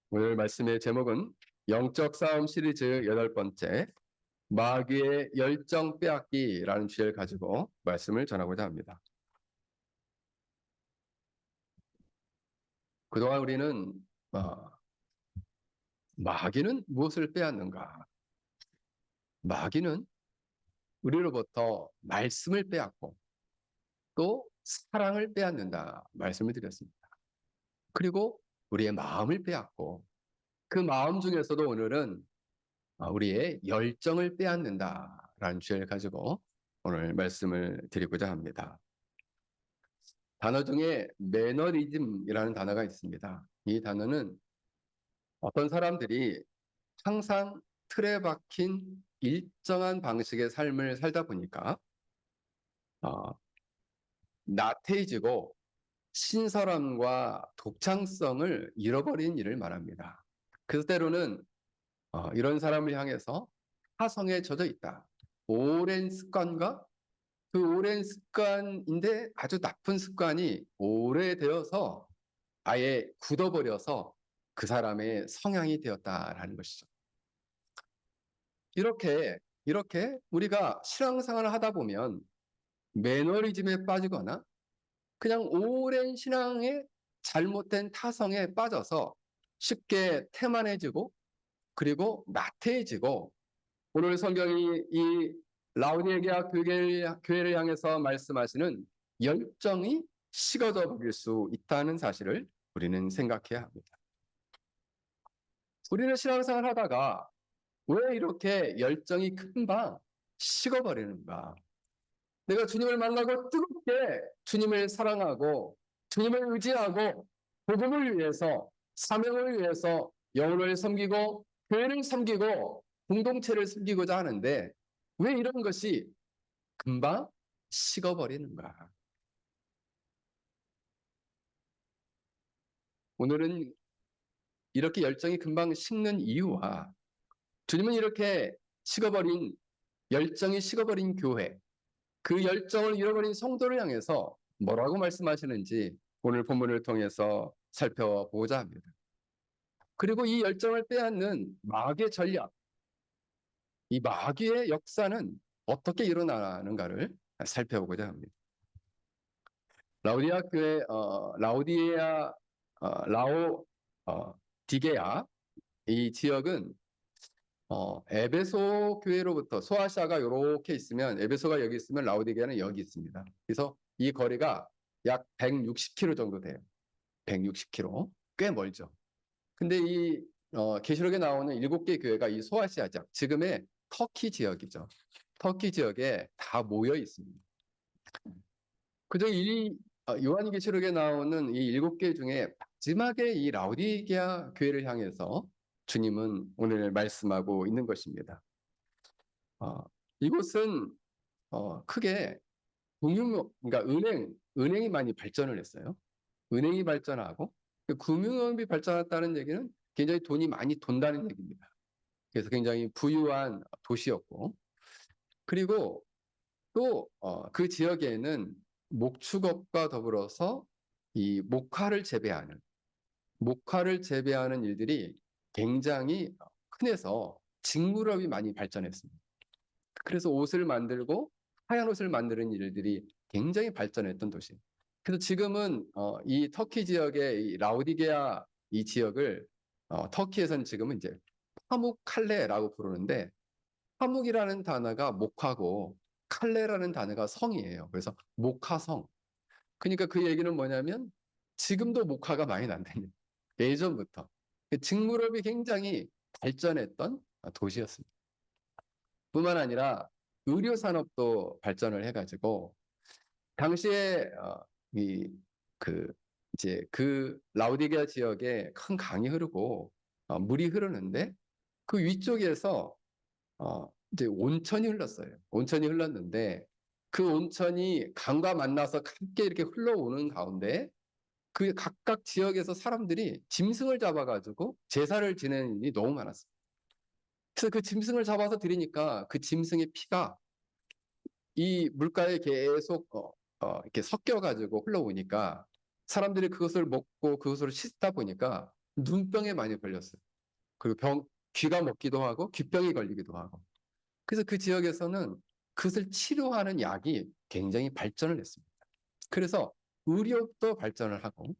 오늘 말씀의 제목은 영적 싸움 시리즈 8번째 마귀의 열정 빼앗기라는 주제를 가지고 말씀을 전하고자 합니다. 그동안 우리는 마귀는 무엇을 빼앗는가? 마귀는 우리로부터 말씀을 빼앗고 또 사랑을 빼앗는다 말씀을 드렸습니다. 그리고 우리의 마음을 빼앗고 그 마음 중에서도 오늘은 우리의 열정을 빼앗는다라는 주제를 가지고 오늘 말씀을 드리고자 합니다. 단어 중에 매너리즘이라는 단어가 있습니다. 이 단어는 어떤 사람들이 항상 틀에 박힌 일정한 방식의 삶을 살다 보니까 어, 나태해지고 신선함과 독창성을 잃어버린 일을 말합니다. 그래서 때로는 이런 사람을 향해서 타성에 젖어 있다. 오랜 습관과 그 오랜 습관인데 아주 나쁜 습관이 오래되어서 아예 굳어버려서 그 사람의 성향이 되었다라는 것이죠. 이렇게 우리가 신앙생활을 하다 보면 매너리즘에 빠지거나 그냥 오랜 신앙의 잘못된 타성에 빠져서 쉽게 태만해지고 그리고 나태해지고 오늘 성경이 이 라우디게아 교회를 향해서 말씀하시는 열정이 식어져 버릴 수 있다는 사실을 우리는 생각해야 합니다. 우리는 신앙생활 하다가 왜 이렇게 열정이 금방 식어버리는가? 내가 주님을 만나고 뜨겁게 주님을 사랑하고 주님을 의지하고 복음을 위해서 사명을 위해서 영혼을 섬기고 교회를 섬기고 공동체를 섬기고자 하는데 왜 이런 것이 금방 식어버리는가? 오늘은 이렇게 열정이 금방 식는 이유와 주님은 이렇게 식어버린 열정이 식어버린 교회, 그 열정을 잃어버린 성도를 향해서 뭐라고 말씀하시는지 오늘 본문을 통해서 살펴보고자 합니다. 그리고 이 열정을 빼앗는 마귀의 전략, 이 마귀의 역사는 어떻게 일어나는가를 살펴보고자 합니다. 라우디아 교회, 라우디에아, 라오, 디게아 이 지역은 에베소 교회로부터 소아시아가 이렇게 있으면 에베소가 여기 있으면 라우디게아는 여기 있습니다. 그래서 이 거리가 약 160km 정도 돼요. 160km. 꽤 멀죠. 근데 이 계시록에 나오는 7개 교회가 이 소아시아 지역, 지금의 터키 지역이죠. 터키 지역에 다 모여 있습니다. 그저 요한계시록에 나오는 이 7개 중에 마지막에 이 라우디게아 교회를 향해서 주님은 오늘 말씀하고 있는 것입니다. 어, 이곳은 크게 그러니까 은행이 많이 발전을 했어요. 은행이 발전하고 그 금융업이 발전했다는 얘기는 굉장히 돈이 많이 돈다는 얘기입니다. 그래서 굉장히 부유한 도시였고 그리고 또 그 지역에는 목축업과 더불어서 이 목화를 재배하는 일들이 굉장히 흔해서 직물업이 많이 발전했습니다. 그래서 옷을 만들고 하얀 옷을 만드는 일들이 굉장히 발전했던 도시. 그래서 지금은 이 터키 지역의 이 라우디게아 이 지역을 터키에서는 지금은 이제 파묵칼레라고 부르는데 파묵이라는 단어가 목화고 칼레라는 단어가 성이에요. 그래서 목화성. 그러니까 그 얘기는 뭐냐면 지금도 목화가 많이 난다는 예전부터 직물업이 굉장히 발전했던 도시였습니다. 뿐만 아니라 의료 산업도 발전을 해가지고 당시에 이그 이제 그 라우디게아 지역에 큰 강이 흐르고 물이 흐르는데 그 위쪽에서 이제 온천이 흘렀어요. 온천이 흘렀는데 그 온천이 강과 만나서 함께 이렇게 흘러오는 가운데 그 각각 지역에서 사람들이 짐승을 잡아가지고 제사를 지내는 일이 너무 많았어요. 그래서 그 짐승을 잡아서 드리니까 그 짐승의 피가 이 물가에 계속 이렇게 섞여가지고 흘러오니까 사람들이 그것을 먹고 그것을 씻다 보니까 눈병에 많이 걸렸어요. 그리고 귀가 먹기도 하고 귀병이 걸리기도 하고. 그래서 그 지역에서는 그것을 치료하는 약이 굉장히 발전을 했습니다. 그래서 의료도 발전을 하고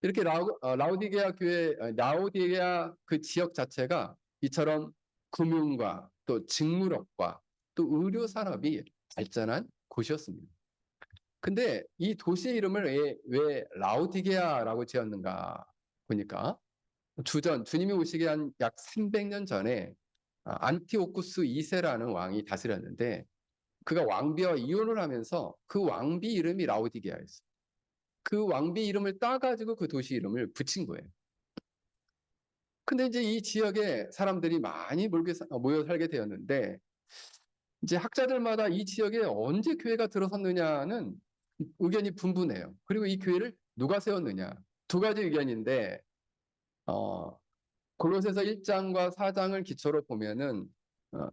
이렇게 라오디게아 교회, 라오디게아 그 지역 자체가 이처럼 금융과 또 직무력과 또 의료 산업이 발전한 곳이었습니다. 근데 이 도시의 이름을 왜 라오디게아라고 지었는가 보니까 주님이 오시기 한 약 300년 전에 안티오쿠스 2세라는 왕이 다스렸는데 그가 왕비와 이혼을 하면서 그 왕비 이름이 라오디게아였어요. 그 왕비 이름을 따가지고 그 도시 이름을 붙인 거예요. 근데 이제 이 지역에 사람들이 많이 모여 살게 되었는데 이제 학자들마다 이 지역에 언제 교회가 들어섰느냐는 의견이 분분해요. 그리고 이 교회를 누가 세웠느냐. 두 가지 의견인데 어, 골로새서 1장과 4장을 기초로 보면은 어,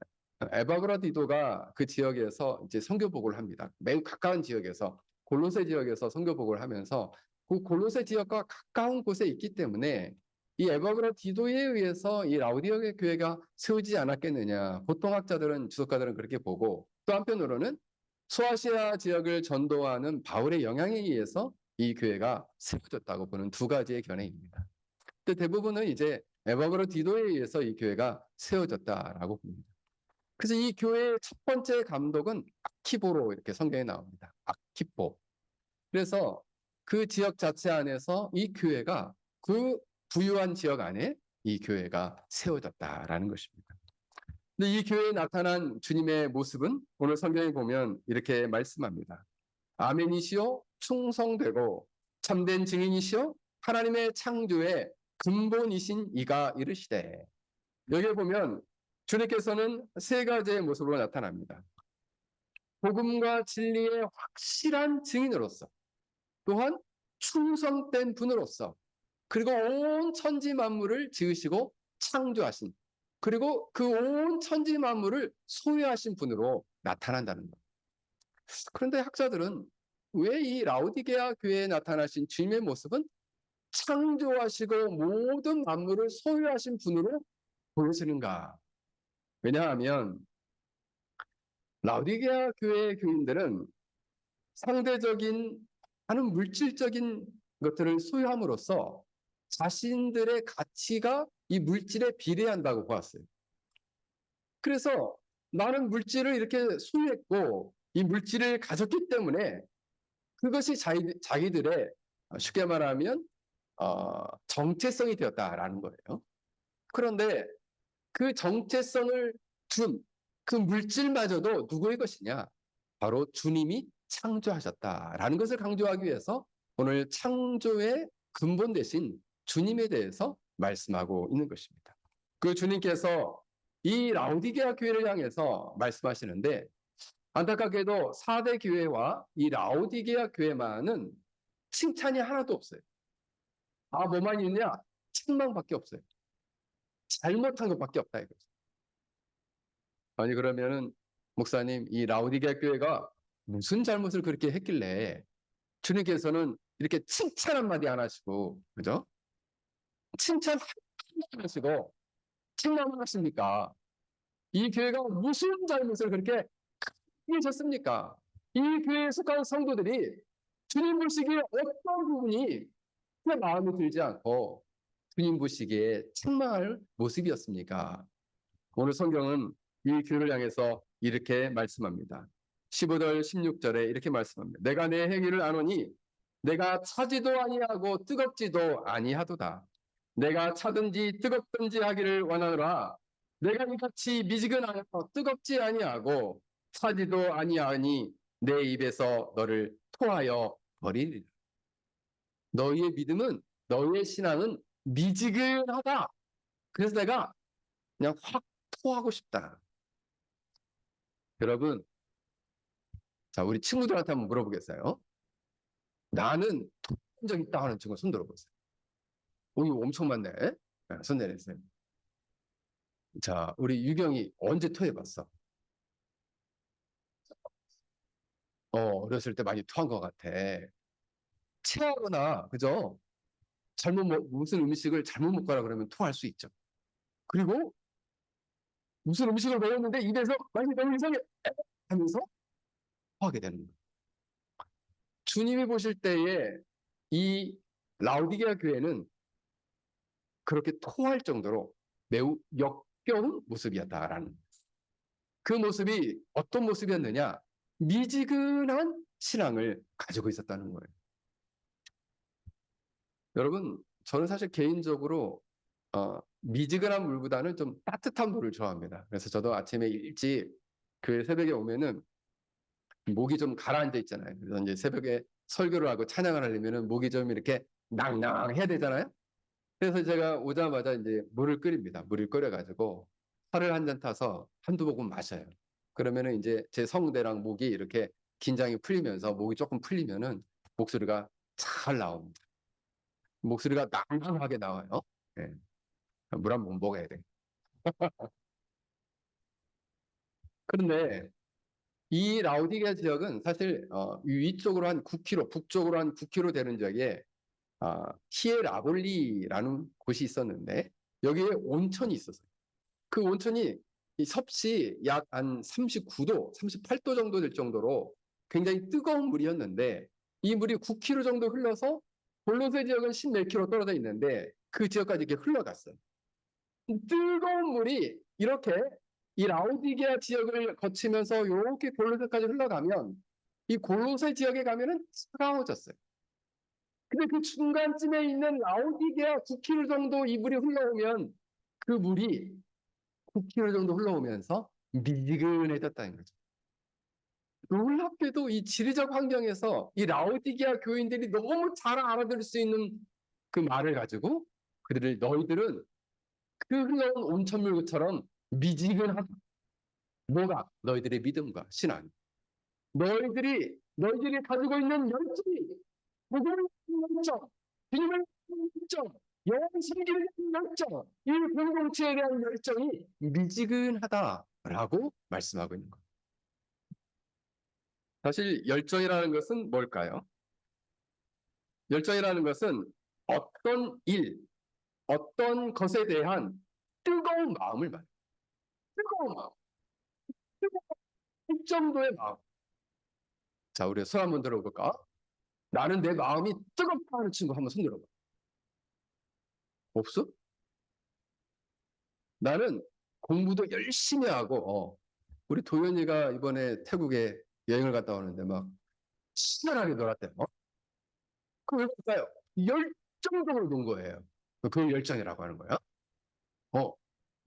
에바브라디도가 그 지역에서 이제 선교복을 합니다. 매우 가까운 지역에서 골로새 지역에서 선교복을 하면서 그 골로새 지역과 가까운 곳에 있기 때문에 이 에바브라디도에 의해서 이 라우디오의 교회가 세우지 않았겠느냐. 보통 학자들은 주석가들은 그렇게 보고 또 한편으로는 소아시아 지역을 전도하는 바울의 영향에 의해서 이 교회가 세워졌다고 보는 두 가지의 견해입니다. 근데 대부분은 이제 에바브라디도에 의해서 이 교회가 세워졌다라고 봅니다. 그래서 이 교회의 첫 번째 감독은 아키보로 이렇게 성경에 나옵니다. 아키보. 그래서 그 지역 자체 안에서 이 교회가 그 부유한 지역 안에 이 교회가 세워졌다라는 것입니다. 근데 이 교회에 나타난 주님의 모습은 오늘 성경에 보면 이렇게 말씀합니다. 아멘이시오 충성되고 참된 증인이시오 하나님의 창조의 근본이신 이가 이르시되. 여기에 보면 주님께서는 세 가지의 모습으로 나타납니다. 복음과 진리의 확실한 증인으로서, 또한 충성된 분으로서, 그리고 온 천지 만물을 지으시고 창조하신, 그리고 그 온 천지 만물을 소유하신 분으로 나타난다는 것. 그런데 학자들은 왜 이 라오디게아 교회에 나타나신 주님의 모습은 창조하시고 모든 만물을 소유하신 분으로 보여지는가? 왜냐하면 라오디게아 교회의 교인들은 상대적인 많은 물질적인 것들을 소유함으로써 자신들의 가치가 이 물질에 비례한다고 보았어요. 그래서 나는 물질을 이렇게 소유했고 이 물질을 가졌기 때문에 그것이 자기들의 쉽게 말하면 정체성이 되었다라는 거예요. 그런데 그 정체성을 둔 그 물질마저도 누구의 것이냐? 바로 주님이 창조하셨다라는 것을 강조하기 위해서 오늘 창조의 근본 대신 주님에 대해서 말씀하고 있는 것입니다. 그 주님께서 이 라오디게아 교회를 향해서 말씀하시는데 안타깝게도 4대 교회와 이 라오디게아 교회만은 칭찬이 하나도 없어요. 뭐만 있냐? 책망밖에 없어요. 잘못한 것밖에 없다 이거죠. 아니 그러면은 목사님 이 라오디게아 교회가 무슨 잘못을 그렇게 했길래 주님께서는 이렇게 칭찬 한마디 안 하시고 그죠? 칭찬 한마디 안 하시고 책망을 하십니까? 이 교회가 무슨 잘못을 그렇게 크게 졌습니까? 이 교회에 속한 성도들이 주님 보시기에 어떤 부분이 내 마음에 들지 않고 주님 보시기에 책망할 모습이었습니까? 오늘 성경은 이 교회를 향해서 이렇게 말씀합니다. 15절 16절에 이렇게 말씀합니다. 내가 내 행위를 아노니 내가 차지도 아니하고 뜨겁지도 아니하도다. 내가 차든지 뜨겁든지 하기를 원하노라. 내가 이같이 미지근하여서 뜨겁지 아니하고 차지도 아니하니 내 입에서 너를 토하여 버리리라. 너희의 믿음은 너희의 신앙은 미지근하다. 그래서 내가 그냥 확 토하고 싶다. 여러분, 자, 우리 친구들한테 한번 물어보겠어요. 나는 토한 적 있다 하는 친구 손 들어보세요. 이거 엄청 많네. 네, 손 내리세요. 자, 우리 유경이 언제 토해봤어? 어렸을 때 많이 토한 것 같아. 체하거나, 그죠? 무슨 음식을 잘못 먹거나 그러면 토할 수 있죠. 그리고 무슨 음식을 먹었는데 입에서 맛이 너무 이상해 하면서 토하게 되는 거예요. 주님이 보실 때에 이 라우디게아 교회는 그렇게 토할 정도로 매우 역겨운 모습이었다라는, 그 모습이 어떤 모습이었느냐, 미지근한 신앙을 가지고 있었다는 거예요. 여러분, 저는 사실 개인적으로 미지근한 물보다는 좀 따뜻한 물을 좋아합니다. 그래서 저도 아침에 일찍 그 새벽에 오면은 목이 좀 가라앉아 있잖아요. 그래서 이제 새벽에 설교를 하고 찬양을 하려면은 목이 좀 이렇게 낭낭해야 되잖아요. 그래서 제가 오자마자 이제 물을 끓입니다. 물을 끓여가지고 차를 한 잔 타서 한두 모금 마셔요. 그러면은 이제 제 성대랑 목이 이렇게 긴장이 풀리면서 목이 조금 풀리면은 목소리가 잘 나옵니다. 목소리가 낭낭하게 나와요. 네. 물 한 번 먹어야 돼. 그런데 이 라우디게아 지역은 사실 위쪽으로 한 9km, 북쪽으로 한 9km 되는 지역에 히에라볼리라는 곳이 있었는데 여기에 온천이 있었어요. 그 온천이 이 섭씨 약 한 39도, 38도 정도 될 정도로 굉장히 뜨거운 물이었는데 이 물이 9km 정도 흘러서 골로새 지역은 10몇 킬로 떨어져 있는데 그 지역까지 이렇게 흘러갔어요. 뜨거운 물이 이렇게 이 라우디게아 지역을 거치면서 이렇게 골로새까지 흘러가면 이 골로새 지역에 가면은 차가워졌어요. 근데 그 중간쯤에 있는 라우디게아 9km 정도 이 물이 흘러오면 그 물이 9km 정도 흘러오면서 미지근해졌다는 거죠. 놀랍게도 이 지리적 환경에서 이 라오디게아 교인들이 너무 잘 알아들을 수 있는 그 말을 가지고 그들을, 너희들은 그 흘러온 온천물처럼 미지근하다. 뭐가? 너희들의 믿음과 신앙. 너희들이 가지고 있는 열정이, 복음을 믿는 열정, 주님을 믿는 열정, 영원 섬기는 열정, 이 공동체에 대한 열정이 미지근하다라고 말씀하고 있는 거예요. 사실 열정이라는 것은 뭘까요? 열정이라는 것은 어떤 일, 어떤 것에 대한 뜨거운 마음을 말해요. 뜨거운 마음, 뜨거운 정도의 마음. 자, 우리 손 한번 들어볼까? 나는 내 마음이 뜨겁다 하는 친구 한번 손 들어봐. 없어? 나는 공부도 열심히 하고, 우리 도현이가 이번에 태국에 여행을 갔다 오는데 막 신나게 놀았대요. 그왜 그럴까요? 열정적으로 논 거예요. 그걸 열정이라고 하는 거야. 어,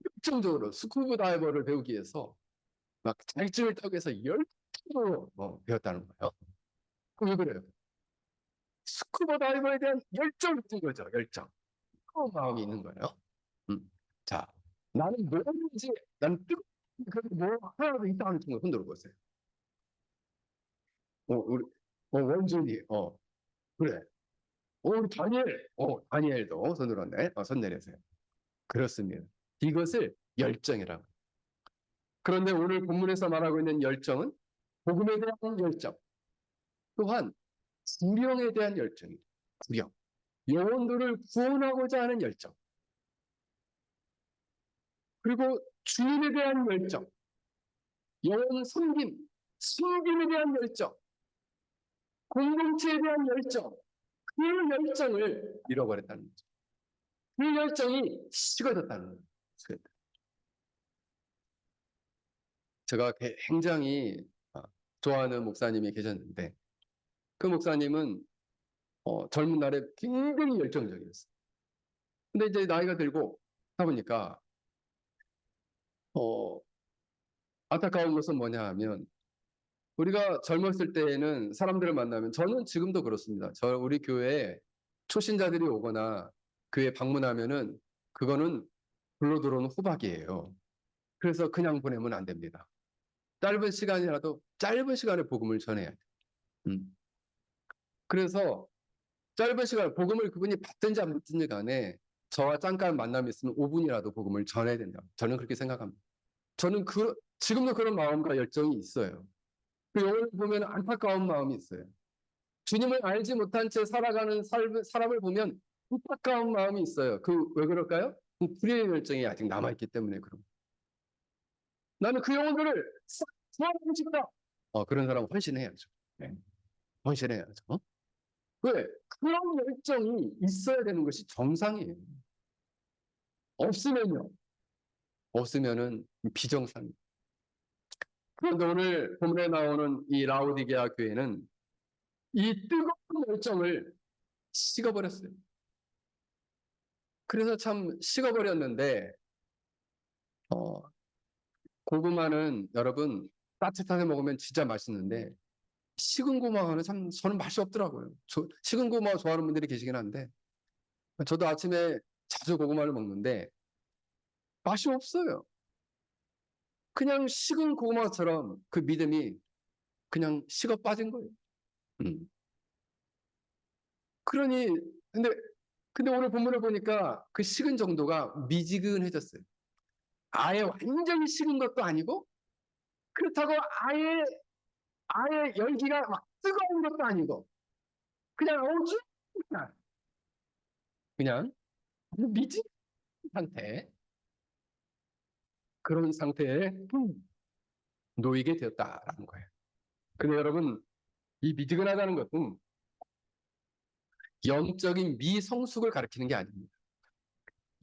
열정적으로 스쿠버 다이버를 배우기 위해서 막 자격증을 따기 위해서 열정적으로 배웠다는 거예요. 그럼 왜 그래요? 스쿠버 다이버에 대한 열정이 있는 거죠. 열정. 그 마음이 있는 거예요. 자, 나는 뭐든지, 나는 그래도 뭐 하나도 있다는 친구 흔들어 보세요. 우리 원준이, 그래. 우리 다니엘, 다니엘도 손 들었네. 손 내리세요. 그렇습니다. 이것을 열정이라고. 그런데 오늘 본문에서 말하고 있는 열정은 복음에 대한 열정, 또한 구령에 대한 열정입니다. 구령. 영혼들을 구원하고자 하는 열정. 그리고 주님에 대한 열정. 영혼 섬김, 섬김에 대한 열정. 공동체에 대한 열정. 그 열정을 잃어버렸다는 거죠. 그 열정이 식어졌다는 거예요. 제가 굉장히 좋아하는 목사님이 계셨는데 그 목사님은 젊은 날에 굉장히 열정적이었어요. 근데 이제 나이가 들고 하다 보니까 어, 안타까운 것은 뭐냐 하면 우리가 젊었을 때에는 사람들을 만나면, 저는 지금도 그렇습니다. 우리 교회에 초신자들이 오거나 교회 방문하면은 그거는 불러 들어오는 호박이에요. 그래서 그냥 보내면 안 됩니다. 짧은 시간이라도 짧은 시간에 복음을 전해야 돼요. 음. 그래서 짧은 시간 복음을 그분이 받든지 안 받든지 간에 저와 잠깐 만남이 있으면 5분이라도 복음을 전해야 된다. 저는 그렇게 생각합니다. 저는 지금도 그런 마음과 열정이 있어요. 그 영혼을 보면 안타까운 마음이 있어요. 주님을 알지 못한 채 살아가는 사람을 보면 안타까운 마음이 있어요. 왜 그럴까요? 그 불의의 열정이 아직 남아있기 때문에 그런. 나는 그 영혼들을 싹 구원하고 싶다. 그런 사람은 헌신해야죠. 네. 헌신해야죠. 왜? 그런 열정이 있어야 되는 것이 정상이에요. 없으면요. 없으면은 비정상이에요. 그런데 오늘 본문에 나오는 이 라오디게아 교회는 이 뜨거운 열정을 식어버렸어요. 그래서 참 식어버렸는데, 고구마는 여러분 따뜻하게 먹으면 진짜 맛있는데, 식은 고구마는 참 저는 맛이 없더라고요. 식은 고구마 좋아하는 분들이 계시긴 한데, 저도 아침에 자주 고구마를 먹는데 맛이 없어요. 그냥 식은 고구마처럼 그 믿음이 그냥 식어 빠진 거예요. 음. 그러니 근데 오늘 본문을 보니까 그 식은 정도가 미지근해졌어요. 아예 완전히 식은 것도 아니고 그렇다고 아예 열기가 막 뜨거운 것도 아니고 그냥 어주 그냥 미지근 상태 그런 상태에 놓이게 되었다라는 거예요. 근데 여러분 이 미지근하다는 것은 영적인 미성숙을 가리키는 게 아닙니다.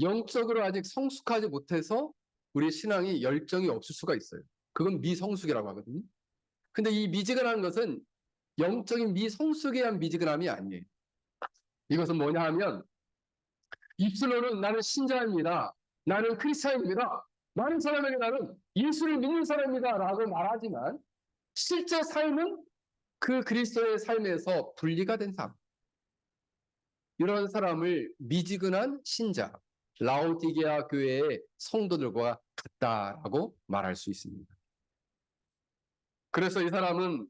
영적으로 아직 성숙하지 못해서 우리 신앙이 열정이 없을 수가 있어요. 그건 미성숙이라고 하거든요. 근데 이 미지근한 것은 영적인 미성숙에 의한 미지근함이 아니에요. 이것은 뭐냐 하면 입술로는 나는 신자입니다. 나는 크리스찬입니다. 많은 사람에게 나는 예수를 믿는 사람입니다. 라고 말하지만 실제 삶은 그 그리스도의 삶에서 분리가 된 삶. 이런 사람을 미지근한 신자, 라오디게아 교회의 성도들과 같다라고 말할 수 있습니다. 그래서 이 사람은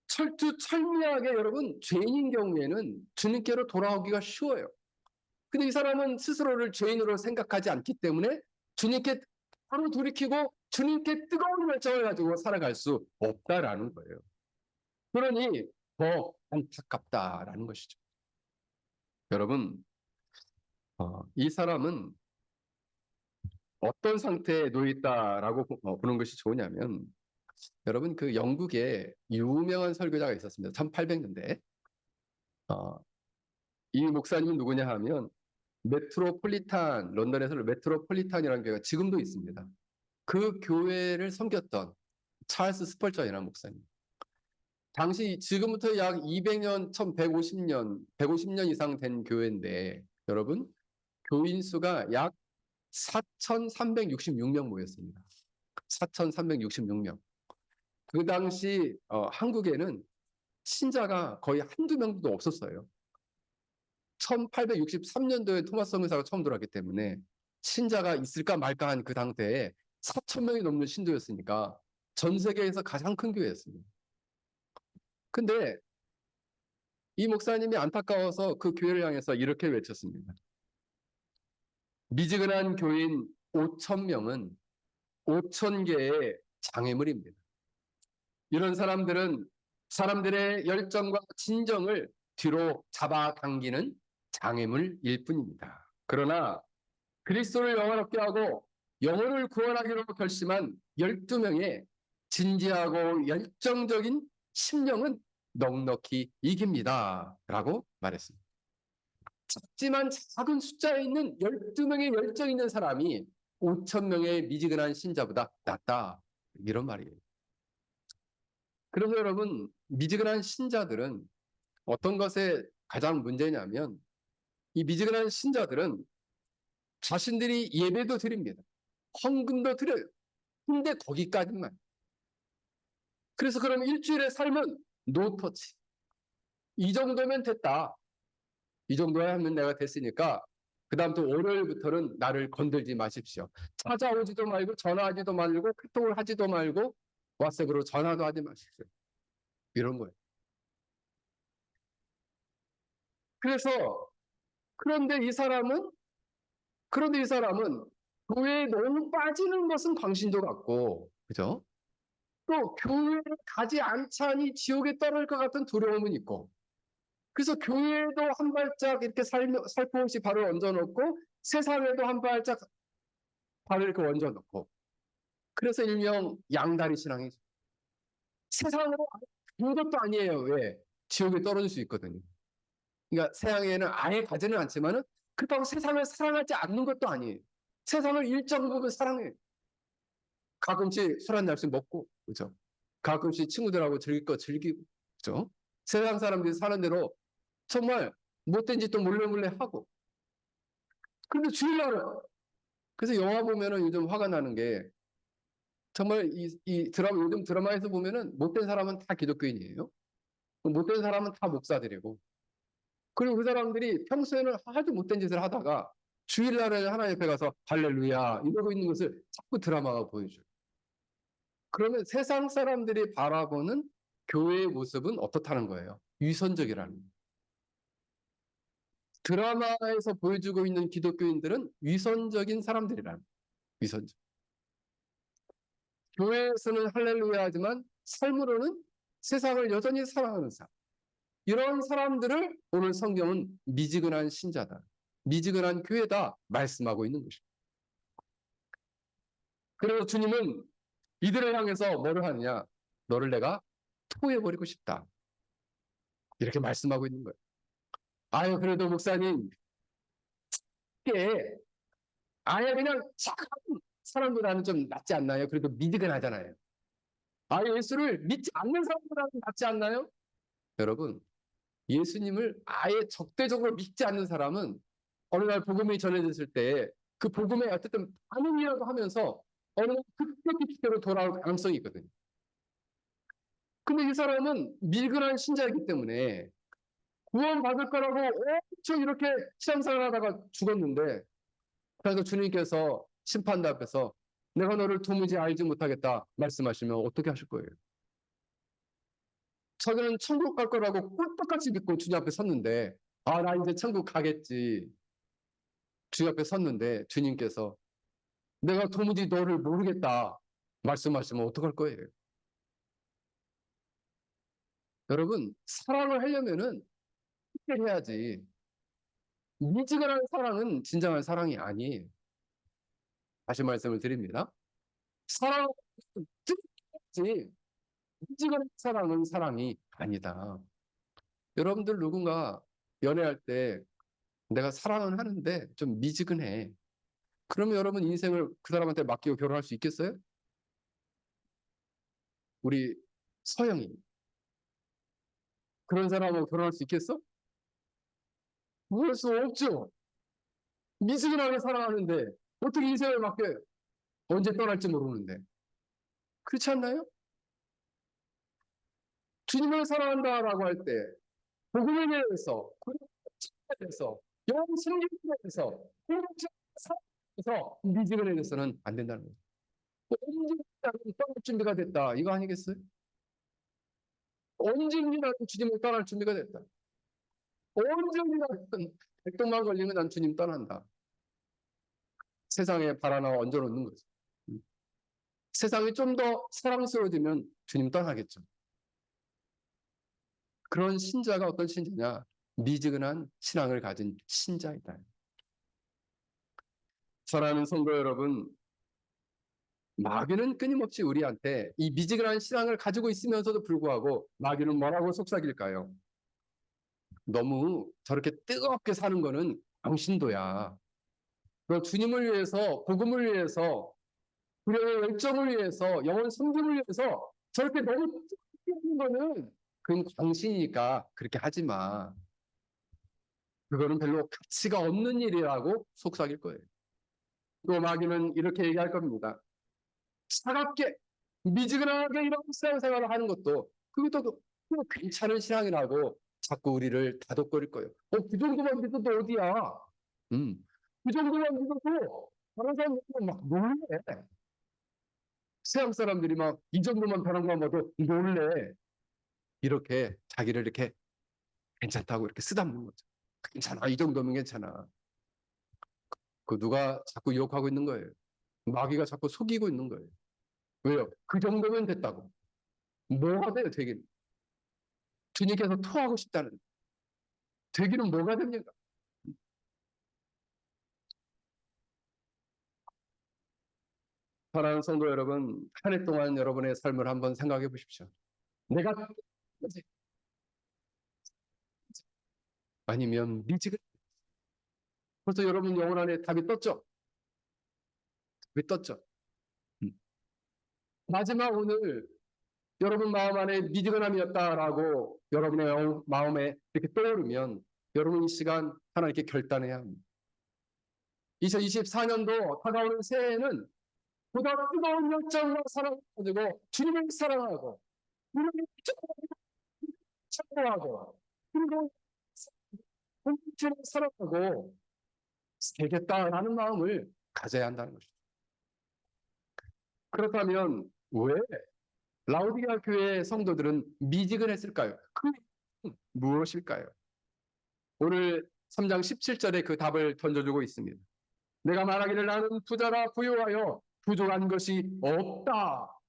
철두철미하게 여러분 죄인인 경우에는 주님께로 돌아오기가 쉬워요. 근데 이 사람은 스스로를 죄인으로 생각하지 않기 때문에 주님께 바로 돌이키고 주님께 뜨거운 열정을 가지고 살아갈 수 없다라는 거예요. 그러니 더 안타깝다라는 것이죠. 여러분, 이 사람은 어떤 상태에 놓여 있다라고 보는 것이 좋으냐면 여러분 그 영국에 유명한 설교자가 있었습니다. 1800년대. 이 목사님은 누구냐 하면 런던에서 메트로폴리탄이라는 교회가 지금도 있습니다. 그 교회를 섬겼던 찰스 스펄전이라는 목사님. 당시 지금부터 약 200년, 150년 이상 된 교회인데 여러분 교인 수가 약 4,366명 모였습니다. 4,366명. 그 당시 한국에는 신자가 거의 한두 명도 없었어요. 1863년도에 토마스 성교사가 처음 들어왔기 때문에 신자가 있을까 말까 한 그 당대에 4천 명이 넘는 신도였으니까 전 세계에서 가장 큰 교회였습니다. 근데 이 목사님이 안타까워서 그 교회를 향해서 이렇게 외쳤습니다. 미지근한 교인 5천 명은 5천 개의 장애물입니다. 이런 사람들은 사람들의 열정과 진정을 뒤로 잡아당기는 장애물일 뿐입니다. 그러나 그리스도를 영원롭게 하고 영혼을 구원하기로 결심한 12명의 진지하고 열정적인 심령은 넉넉히 이깁니다. 라고 말했습니다. 작지만 작은 숫자에 있는 12명의 열정 있는 사람이 5천 명의 미지근한 신자보다 낫다. 이런 말이에요. 그래서 여러분 미지근한 신자들은 어떤 것에 가장 문제냐면 이 미지근한 신자들은 자신들이 예배도 드립니다. 헌금도 드려요. 근데 거기까지만. 그래서 그럼 일주일의 삶은 노터치. 이 정도면 됐다. 이 정도 하면 내가 됐으니까 그 다음부터 월요일부터는 나를 건들지 마십시오. 찾아오지도 말고 전화하지도 말고 카톡을 하지도 말고 왓츠앱으로 전화도 하지 마십시오. 이런 거예요. 그래서 그런데 이 사람은 교회에 너무 빠지는 것은 광신도 같고 그죠? 또 교회에 가지 않자니 지옥에 떨어질 것 같은 두려움은 있고 그래서 교회도 한 발짝 이렇게 살포시 발을 얹어놓고 세상에도 한 발짝 발을 이렇게 얹어놓고, 그래서 일명 양다리 신앙이죠. 세상으로 간 것도 아니에요. 왜? 지옥에 떨어질 수 있거든요. 그러니까 세상에는 아예 가지는 않지만은 그렇다고 세상을 사랑하지 않는 것도 아니에요. 세상을 일정 부분 사랑해요. 가끔씩 술 한 잔씩 먹고, 그죠? 가끔씩 친구들하고 즐길 거 즐기고, 그죠? 세상 사람들이 사는 대로 정말 못된 짓도 몰래 하고. 근데 주일날은, 그래서 영화 보면은 요즘 화가 나는 게, 정말 이 드라마, 요즘 드라마에서 보면은 못된 사람은 다 기독교인이에요. 못된 사람은 다 목사들이고. 그리고 그 사람들이 평소에는 아주 못된 짓을 하다가 주일날에 하나님 앞에 가서 할렐루야 이러고 있는 것을 자꾸 드라마가 보여줘요. 그러면 세상 사람들이 바라보는 교회의 모습은 어떻다는 거예요? 위선적이라는 거예요. 드라마에서 보여주고 있는 기독교인들은 위선적인 사람들이라는 거예요. 위선적. 교회에서는 할렐루야 하지만 삶으로는 세상을 여전히 사랑하는 사람. 이런 사람들을 오늘 성경은 미지근한 신자다, 미지근한 교회다 말씀하고 있는 것입니다. 그래서 주님은 이들을 향해서 뭐를 하느냐? 너를 내가 토해버리고 싶다. 이렇게 말씀하고 있는 거예요. 아유, 그래도 목사님, 이게 아예 그냥 착한 사람보다는 좀 낫지 않나요? 그래도 미지근하잖아요. 아예 예수를 믿지 않는 사람보다는 낫지 않나요? 여러분, 예수님을 아예 적대적으로 믿지 않는 사람은 어느 날 복음이 전해졌을 때 그 복음에 어쨌든 반응이라도 하면서 어느 날 그때로 돌아올 가능성이 있거든요. 근데 이 사람은 미근한 신자이기 때문에 구원받을 거라고 엄청 이렇게 신앙생활 하다가 죽었는데, 그래서 주님께서 심판대 앞에서 내가 너를 도무지 알지 못하겠다 말씀하시면 어떻게 하실 거예요? 자기는 천국 갈 거라고 꿀떡같이 믿고 주님 앞에 섰는데, 아, 나 이제 천국 가겠지. 주님 앞에 섰는데 주님께서 내가 도무지 너를 모르겠다 말씀하시면 어떡할 거예요? 여러분, 사랑을 하려면은 쉽게 해야지. 미지근한 사랑은 진정한 사랑이 아니에요. 다시 말씀을 드립니다. 사랑은 뜻이지 미지근한 사랑은 사랑이 아니다. 여러분들 누군가 연애할 때 내가 사랑은 하는데 좀 미지근해. 그러면 여러분 인생을 그 사람한테 맡기고 결혼할 수 있겠어요? 우리 서영이 그런 사람하고 결혼할 수 있겠어? 그럴 수 없죠. 미지근하게 사랑하는데 어떻게 인생을 맡겨요? 언제 떠날지 모르는데. 그렇지 않나요? 주님을 사랑한다라고 할 때 복음에 대해서, 그리스도에 대해서, 영원 승리에 대해서, 공동체 사랑에서 미지근해져서는 안 된다는 거죠. 언제 떠날 준비가 됐다 이거 아니겠어요? 언제나 주님을 떠날 준비가 됐다. 언제나 백동만 걸리면 난 주님 떠난다. 세상에 발 하나 얹어놓는 거죠. 세상이 좀 더 사랑스러워지면 주님 떠나겠죠. 그런 신자가 어떤 신자냐? 미지근한 신앙을 가진 신자이다. 사랑하는 성도 여러분, 마귀는 끊임없이 우리한테 이 미지근한 신앙을 가지고 있으면서도 불구하고 마귀는 뭐라고 속삭일까요? 너무 저렇게 뜨겁게 사는 거는 당신도야. 너 주님을 위해서, 복음을 위해서, 우리의 열정을 위해서, 영혼 성김을 위해서 저렇게 너무 뜨겁게 하는 거는 그건 당신이니까 그렇게 하지 마. 그거는 별로 가치가 없는 일이라고 속삭일 거예요. 또 마귀는 이렇게 얘기할 겁니다. 차갑게, 미지근하게 이런 신앙생활을 하는 것도 그것도 괜찮은 신앙이라고 자꾸 우리를 다독거릴 거예요. 그 정도만 믿어도 어디야? 그 정도만 믿어도 다른 사람들이 막 놀래. 서양 사람들이 막 이 정도만 다른 것만 봐도 놀래. 이렇게 자기를 이렇게 괜찮다고 이렇게 쓰다듬는 거죠. 괜찮아. 이 정도면 괜찮아. 그 누가 자꾸 유혹하고 있는 거예요. 마귀가 자꾸 속이고 있는 거예요. 왜요? 그 정도면 됐다고. 뭐가 돼요, 되긴. 주님께서 토하고 싶다는. 되기는 뭐가 됩니까? 사랑하는 성도 여러분, 한 해 동안 여러분의 삶을 한번 생각해 보십시오. 내가 아니면 미지근 벌써 여러분 영혼 안에 답이 떴죠? 왜 떴죠? 음. 마지막 오늘 여러분 마음 안에 미지근함이었다라고 여러분의 마음에 이렇게 떠오르면 여러분 이 시간 하나님께 결단해야 합니다. 2024년도 다가오는 새해에는 보다 뜨거운 열정과 사랑을 가지고 주님을 사랑하고 주님을 찬양하고 그리고 주님을 사랑하고 살겠다라는 마음을 가져야 한다는 것입니다. 그렇다면 왜 라우디가 교회의 성도들은 미지근했을까요? 그 이유는 무엇일까요? 오늘 3장 17절에 그 답을 던져주고 있습니다. 내가 말하기를 나는 부자라 부유하여 부족한 것이 없다.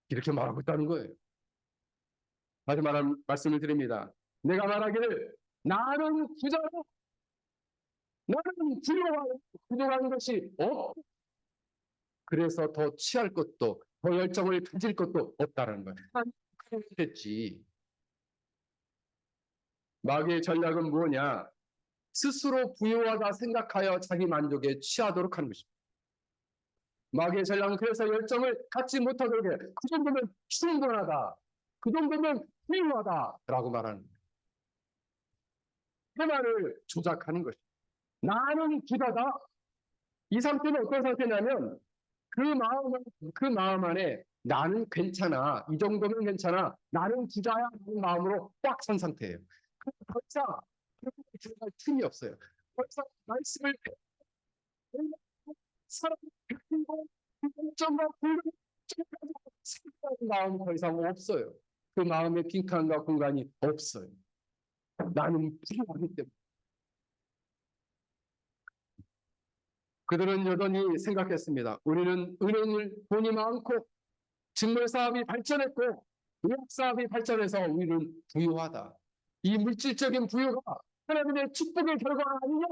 이렇게 말하고 있다는 거예요. 다시 말씀을 드립니다. 내가 말하기를 나는 부자라 나는 부유하여 부족한 것이 없다. 그래서 더 취할 것도 더 열정을 가질 것도 없다는 거예요. 됐지. 마귀의 전략은 뭐냐? 스스로 부유하다 생각하여 자기 만족에 취하도록 하는 것입니다. 마귀의 전략은 그래서 열정을 갖지 못하도록 해. 그 정도면 충분하다. 그 정도면 부유하다라고 말하는 거예요. 그 말을 조작하는 것입니다. 나는 부자다. 이 상태는 어떤 상태냐면 그 마음 안에 나는 괜찮아. 이 정도면 괜찮아. 나는 부자야. 라는 마음으로 꽉 찬 상태예요. 더 이상 그렇게 들어갈 틈이 없어요. 더 이상 말씀을 사람을 베풀고 공점과 공간을 생각하는 마음이 더 이상 없어요. 그 마음의 빈칸과 공간이 없어요. 나는 부족하기 때문에. 그들은 여전히 생각했습니다. 우리는 은행을 돈이 많고 직물 사업이 발전했고 의학 사업이 발전해서 우리는 부유하다. 이 물질적인 부유가 하나님의 축복의 결과가 아니냐?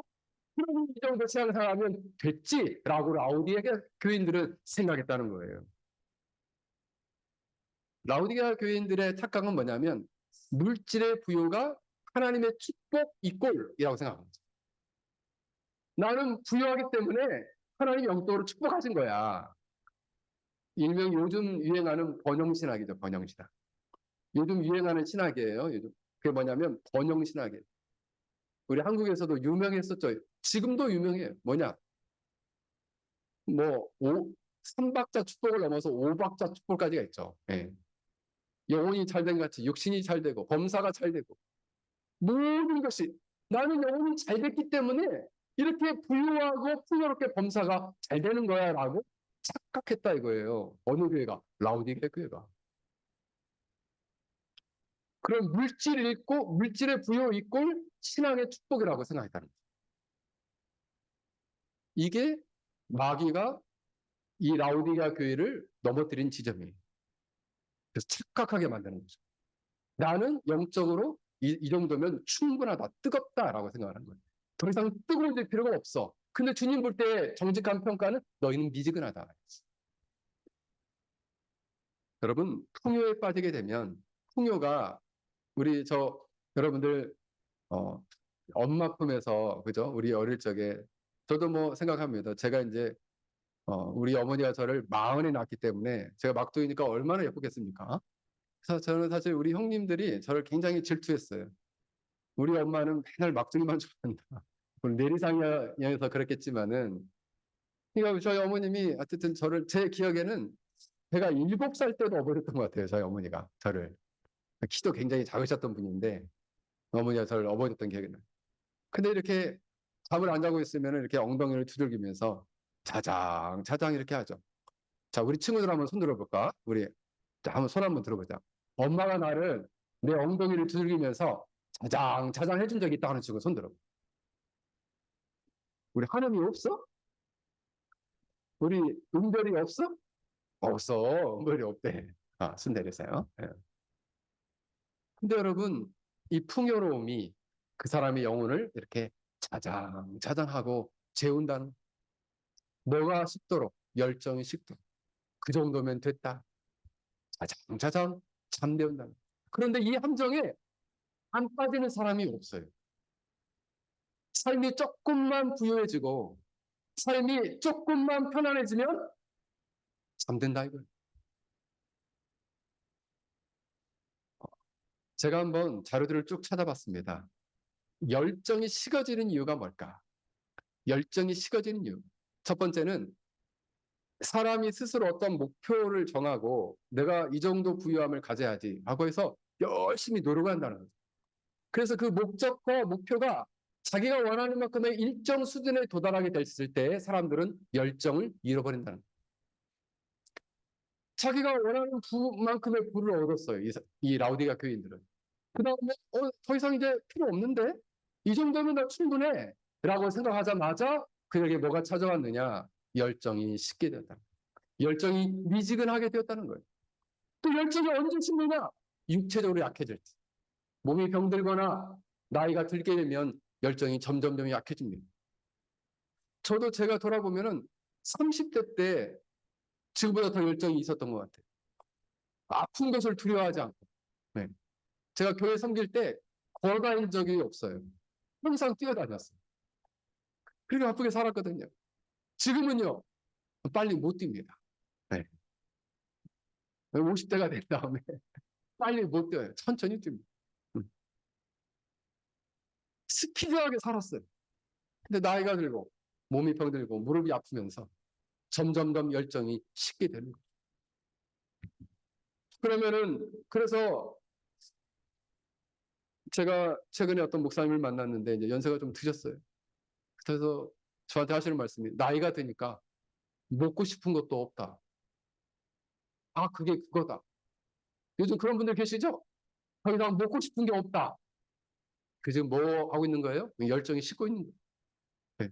그럼 이 정도 생각하면 됐지라고 라우디아 교인들은 생각했다는 거예요. 라우디아 교인들의 착각은 뭐냐면 물질의 부유가 하나님의 축복 이꼴이라고 생각합니다. 나는 부유하기 때문에 하나님 영적으로 축복하신 거야. 일명 요즘 유행하는 번영신학이죠. 번영신학. 요즘 유행하는 신학이에요. 요즘. 그게 뭐냐면 번영신학이에요. 우리 한국에서도 유명했었죠. 지금도 유명해요. 뭐냐? 뭐 3박자 축복을 넘어서 5박자 축복까지가 있죠. 예. 영혼이 잘된 같이 육신이 잘 되고 범사가 잘 되고 모든 것이 나는 영혼이 잘 됐기 때문에 이렇게 부유하고 풍요롭게 범사가 잘 되는 거야 라고 착각했다 이거예요. 어느 교회가? 라우디게 교회가. 그럼 물질 있고 물질의 부유 있고 신앙의 축복이라고 생각했다는 거예요. 이게 마귀가 이 라우디가 교회를 넘어뜨린 지점이에요. 그래서 착각하게 만드는 거죠. 나는 영적으로 이 정도면 충분하다, 뜨겁다라고 생각하는 거예요. 더 이상 뜨거워질 필요가 없어. 근데 주님 볼 때 정직한 평가는 너희는 미지근하다. 여러분, 풍요에 빠지게 되면 풍요가 우리 여러분들 엄마 품에서 그죠? 우리 어릴 적에 저도 뭐 생각합니다. 제가 이제 우리 어머니가 저를 마흔에 낳았기 때문에 제가 막둥이니까 얼마나 예쁘겠습니까? 그래서 저는 사실 우리 형님들이 저를 굉장히 질투했어요. 우리 엄마는 맨날 막둥이만 좋아한다. 물론 내리상이어서 그랬겠지만은 그러니까 저희 어머님이 어쨌든 저를 제 기억에는 제가 7살 때도 어버렸던 것 같아요. 저희 어머니가 저를 키도 굉장히 작으셨던 분인데 어머니가 저를 어버렸던 기억이 나요. 근데 이렇게 잠을 안 자고 있으면 이렇게 엉덩이를 두들기면서 자장 자장 이렇게 하죠. 자, 우리 친구들 한번 손 들어볼까? 우리 자, 한번 손 한번 들어보자. 엄마가 나를 내 엉덩이를 두들기면서 자장 자장 해준 적이 있다 하는 친구 손 들어. 우리 하나님 없어? 우리 은별이 없어? 없어. 은별이 없대. 아, 순 내리세요. 예. 근데 여러분, 이 풍요로움이 그 사람의 영혼을 이렇게 자장자장하고 재운다는, 뭐가 식도록, 열정이 식도록. 그 정도면 됐다. 자장자장 잠재운다는. 그런데 이 함정에 안 빠지는 사람이 없어요. 삶이 조금만 부유해지고 삶이 조금만 편안해지면 잠든다 이거예요. 제가 한번 자료들을 쭉 찾아봤습니다. 열정이 식어지는 이유가 뭘까? 열정이 식어지는 이유. 첫 번째는 사람이 스스로 어떤 목표를 정하고 내가 이 정도 부유함을 가져야지 하고 해서 열심히 노력한다는 거죠. 그래서 그 목적과 목표가 자기가 원하는 만큼의 일정 수준에 도달하게 됐을 때 사람들은 열정을 잃어버린다는 거예요. 자기가 원하는 만큼의 부를 얻었어요. 이 라우디가 교인들은. 그 다음에 더 이상 이제 필요 없는데 이 정도면 나 충분해 라고 생각하자마자 그에게 뭐가 찾아왔느냐? 열정이 식게 되었다. 열정이 미지근하게 되었다는 거예요. 또 열정이 언제 식느냐? 육체적으로 약해질 때. 몸이 병들거나 나이가 들게 되면 열정이 점점 약해집니다. 저도 제가 돌아보면은 30대 때 지금보다 더 열정이 있었던 것 같아요. 아픈 것을 두려워하지 않고. 네. 제가 교회 섬길 때 걸어다닌 적이 없어요. 항상 뛰어다녔어요. 그렇게 바쁘게 살았거든요. 지금은요, 빨리 못 뜁니다. 네. 50대가 된 다음에 빨리 못 뛰어요. 천천히 뜁니다. 스피드하게 살았어요. 근데 나이가 들고 몸이 병들고 무릎이 아프면서 점점점 열정이 식게 되는 거예요. 그래서 제가 최근에 어떤 목사님을 만났는데 이제 연세가 좀 드셨어요. 그래서 저한테 하시는 말씀이 나이가 드니까 먹고 싶은 것도 없다. 아, 그게 그거다. 요즘 그런 분들 계시죠? 더 이상 먹고 싶은 게 없다. 그 지금 뭐 하고 있는 거예요? 열정이 식고 있는 거예요. 네.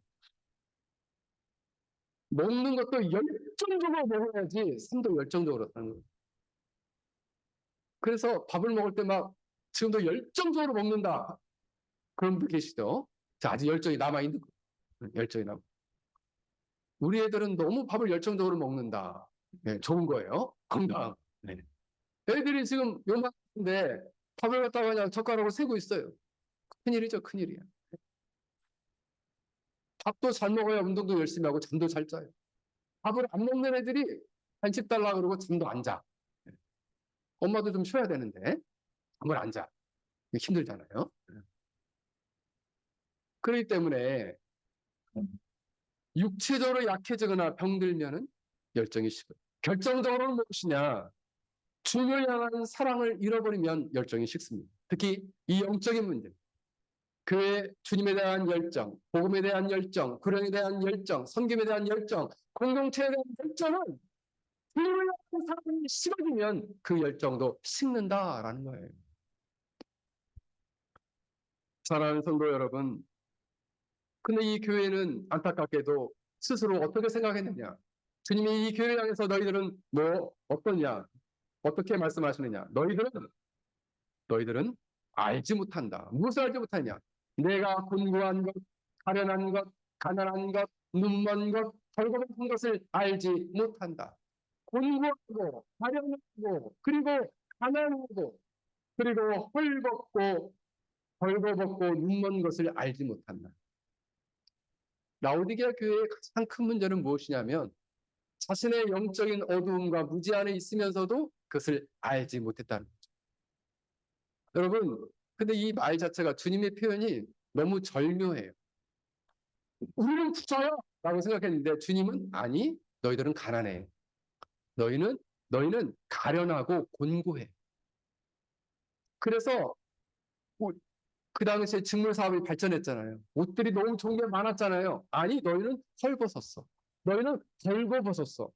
먹는 것도 열정적으로 먹어야지 삶도 열정적으로 사는 거예요. 그래서 밥을 먹을 때 막 지금도 열정적으로 먹는다. 그런 분 계시죠? 자, 아직 열정이 남아있는 거예요. 열정이 남아. 우리 애들은 너무 밥을 열정적으로 먹는다. 네, 좋은 거예요. 건강. 네. 애들이 지금 요만한데 밥을 갖다가 그냥 젓가락으로 세고 있어요. 큰일이죠, 큰일이야. 밥도 잘 먹어야 운동도 열심히 하고 잠도 잘 자요. 밥을 안 먹는 애들이 간식 달라 그러고 잠도 안 자. 엄마도 좀 쉬어야 되는데 잠을 안 자. 힘들잖아요. 그렇기 때문에 육체적으로 약해지거나 병들면은 열정이 식어요. 결정적으로는 무엇이냐? 주님을 향한 사랑을 잃어버리면 열정이 식습니다. 특히 이 영적인 문제. 교회 주님에 대한 열정, 복음에 대한 열정, 구령에 대한 열정, 섬김에 대한 열정, 공동체에 대한 열정은 주님을 향한 사랑이 식어지면 그 열정도 식는다라는 거예요. 사랑하는 성도 여러분, 근데 이 교회는 안타깝게도 스스로 어떻게 생각했느냐? 주님이 이 교회를 향해서 너희들은 뭐 어떠냐? 어떻게 말씀하시느냐? 너희들은 알지 못한다. 무엇을 알지 못하냐? 내가 곤고한 것, 가련한 것, 가난한 것, 눈먼 것, 벌거벗은 것을 알지 못한다. 곤고하고 가련하고 그리고 가난하고 그리고 헐벗고 벌거벗고 눈먼 것을 알지 못한다. 라오디게아 교회의 가장 큰 문제는 무엇이냐면 자신의 영적인 어두움과 무지 안에 있으면서도 그것을 알지 못했다는 거죠. 여러분, 근데 이 말 자체가 주님의 표현이 너무 절묘해요. 우리는 부자야! 라고 생각했는데 주님은 아니, 너희들은 가난해. 너희는 가련하고 곤고해. 그래서 그 당시에 직물 사업이 발전했잖아요. 옷들이 너무 좋은 게 많았잖아요. 아니, 너희는 헐벗었어. 너희는 벌거벗었어.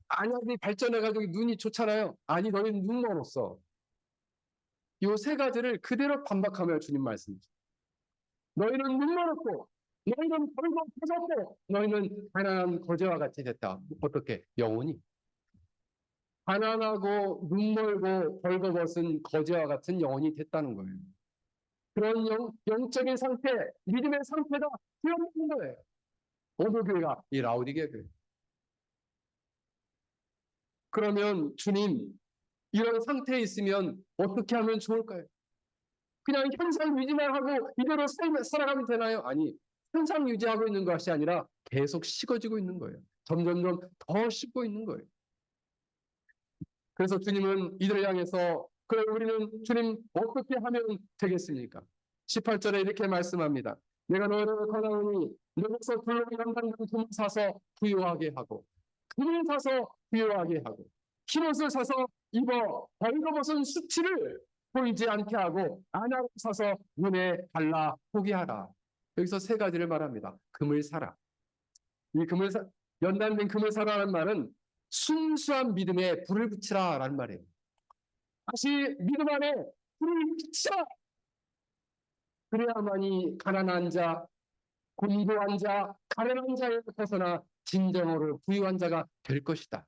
안약이 발전해가지고 눈이 좋잖아요. 아니, 너희는 눈 멀었어. 이 세 가지를 그대로 반박하며 주님 말씀이죠. 너희는 눈 멀었고, 너희는 벌거벗었고, 너희는 가난한 거제와 같이 됐다. 어떻게? 영혼이. 가난하고 눈 멀고 벌거벗은 거제와 같은 영혼이 됐다는 거예요. 그런 영적인 상태, 믿음의 상태가 되어있는 거예요. 어느 교회가? 이 라오디게 교회. 그러면 주님, 이런 상태에 있으면 어떻게 하면 좋을까요? 그냥 현상 유지만 하고 이대로 살아가면 되나요? 아니, 현상 유지하고 있는 것이 아니라 계속 식어지고 있는 거예요. 점점점 더 식고 있는 거예요. 그래서 주님은 이들을 향해서 그래 우리는 주님 어떻게 하면 되겠습니까? 18절에 이렇게 말씀합니다. 내가 너를 권하노니 너에서 굴러온 양반금 금을 사서 부유하게 하고 금을 사서 부유하게 하고 흰옷을 사서 입어 벌거벗은 수치를 보이지 않게 하고 안약을 사서 눈에 발라 보게 하라. 여기서 세 가지를 말합니다. 금을 사라. 이 금을 연단된 금을 사라는 말은 순수한 믿음에 불을 붙이라라는 말이에요. 다시 믿음 안에 불을 붙이라. 그래야만이 가난한 자, 곤고한 자, 가련한 자에 벗어나 진정으로 부유한 자가 될 것이다.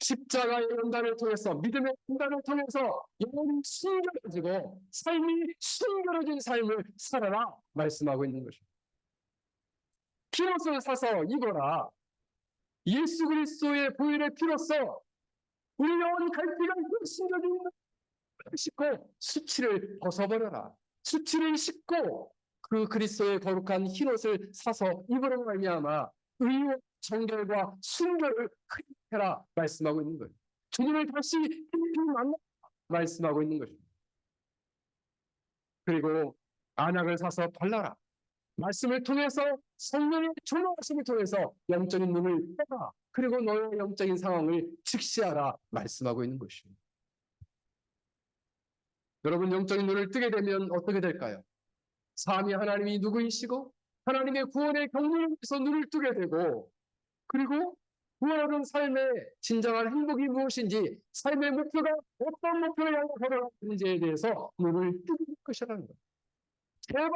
십자가의 연단을 통해서 믿음의 연단을 통해서 영혼이 순결해지고 삶이 순결해진 삶을 살아라 말씀하고 있는 것입니다. 흰옷을 사서 입어라. 예수 그리스도의 보혈의 피로써 우리 영혼이 갈피가 있고 순결이 있는 씻고 수치를 벗어버려라. 수치를 씻고 그 그리스도의 거룩한 흰옷을 사서 입으로 말미암아 의와 정결과 순결을 회복해라 말씀하고 있는 거예요. 주님을 다시 만나 말씀하고 있는 것입니다. 그리고 안약을 사서 발라라. 말씀을 통해서 성령의 조명하심을 통해서 영적인 눈을 떠라. 그리고 너의 영적인 상황을 직시하라 말씀하고 있는 것입니다. 여러분 영적인 눈을 뜨게 되면 어떻게 될까요? 삼위 하나님이 누구이시고 하나님의 구원의 경륜을 위해서 눈을 뜨게 되고 그리고 구원하는 삶의 진정한 행복이 무엇인지 삶의 목표가 어떤 목표를 향해 걸어가는지에 대해서 눈을 뜨게 될 것이라는 거예요. 제발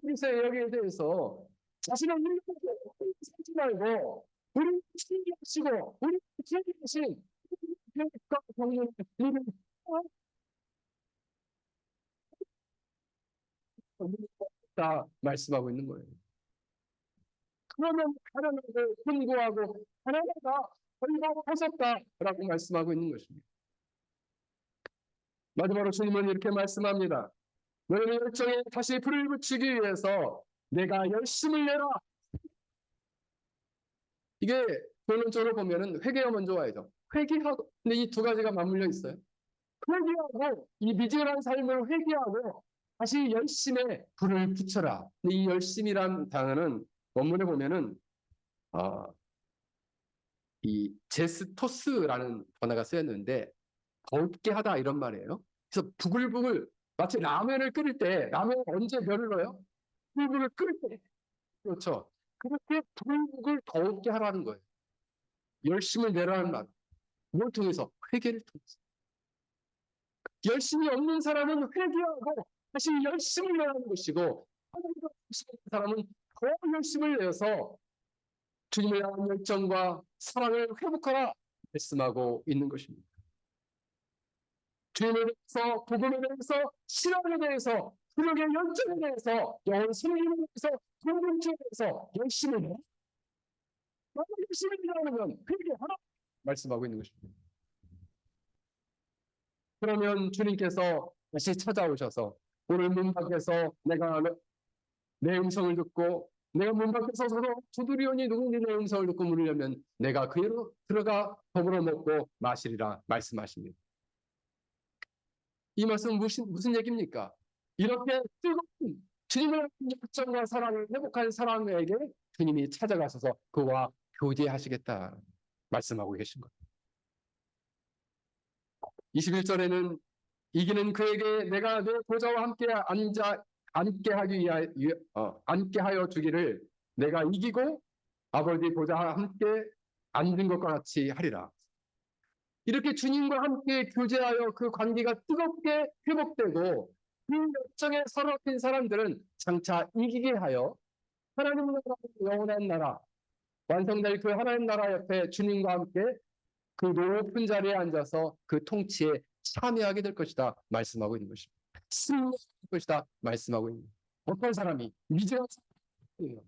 우리의 여기에 대해서 자신의 일을 살지 말고 우리 신기하시고 우리 신기하신 계획과 경륜의 일을 다 말씀하고 있는 거예요. 그러면 가난하고 곤고하고 가난하다 벌거 벗었다라고 말씀하고 있는 것입니다. 마지막으로 주님은 이렇게 말씀합니다. 너희의 열정에 다시 불을 붙이기 위해서 내가 열심을 내라. 이게 본론적으로 보면은 회개가 먼저 와야죠. 회개하고 근데 이 두 가지가 맞물려 있어요. 회개하고 이 미지근한 삶을 회개하고 다시 열심에 불을 붙여라. 근데 이 열심이란 단어는 원문에 보면은 이 제스토스라는 단어가 쓰였는데 덥게 하다 이런 말이에요. 그래서 부글부글 마치 라면을 끓일 때 라면 언제 열을 넣어요? 부글부글 끓일 때 그렇죠. 그렇게 부글부글 더욱게 하라는 거예요. 열심을 내라는 말. 뭘 통해서? 회개를 통해서. 열심이 없는 사람은 회개하고 다시 열심을 내라는 것이고 하나님과 열심히 사람은 더 열심을 내서 주님을 향한 열정과 사랑을 회복하라 말씀하고 있는 것입니다. 주님에 대해서, 복음에 대해서, 신앙에 대해서, 그력의 열정에 대해서, 영혼 섬김에 대해서, 공동체에 대해서 열심히 해. 열심히 일하면 회개하라 말씀하고 있는 것입니다. 그러면 주님께서 다시 찾아오셔서 오늘 문 밖에서 내가 내 음성을 듣고 내가 문 밖에 서서 두드리오니 누군지 내 음성을 듣고 물으려면 내가 그로 들어가 더불어 먹고 마시리라 말씀하십니다. 이 말씀은 무슨 얘기입니까? 이렇게 뜨거운 주님을 열정과 사랑을 회복한 사람에게 주님이 찾아가셔서 그와 교제하시겠다 말씀하고 계신 거예요. 21절에는 이기는 그에게 내가 내 보좌와 함께 앉게 하여 주기를 내가 이기고 아버지 보좌와 함께 앉은 것과 같이 하리라. 이렇게 주님과 함께 교제하여 그 관계가 뜨겁게 회복되고 그 열정에 사로잡힌 사람들은 장차 이기게 하여 하나님 나라 영원한 나라 완성될 그 하나님 나라 옆에 주님과 함께 그 높은 자리에 앉아서 그 통치에 참여하게 될 것이다 말씀하고 있는 것입니다. 승리할 것이다 말씀하고 있는 것입니다. 어떤 사람이 미제한 사람이에요.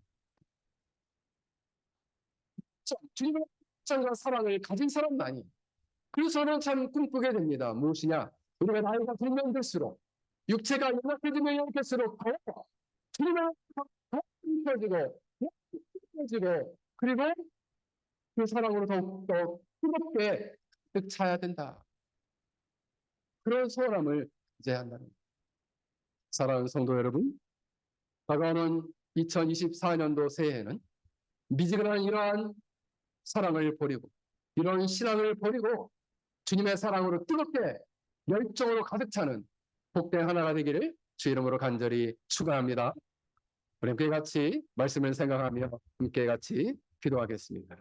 주님의 사랑과 사랑을 가진 사람만이. 그래서 저는 참 꿈꾸게 됩니다. 무엇이냐? 우리가 나이가 들면 들수록 육체가 연약해지면 연약할수록 더 주님의 더 깊어지고 깊어지고 그리고 그 사랑으로 더욱더 뜨겁게 가득 차야 된다. 그런 소원함을 가져야 한다는 사랑하는 성도 여러분, 다가오는 2024년도 새해에는 미지근한 이러한 사랑을 버리고 이런 신앙을 버리고 주님의 사랑으로 뜨겁게 열정으로 가득 차는 복된 하나가 되기를 주 이름으로 간절히 축원합니다. 우리 함께 같이 말씀을 생각하며 함께 같이 기도하겠습니다.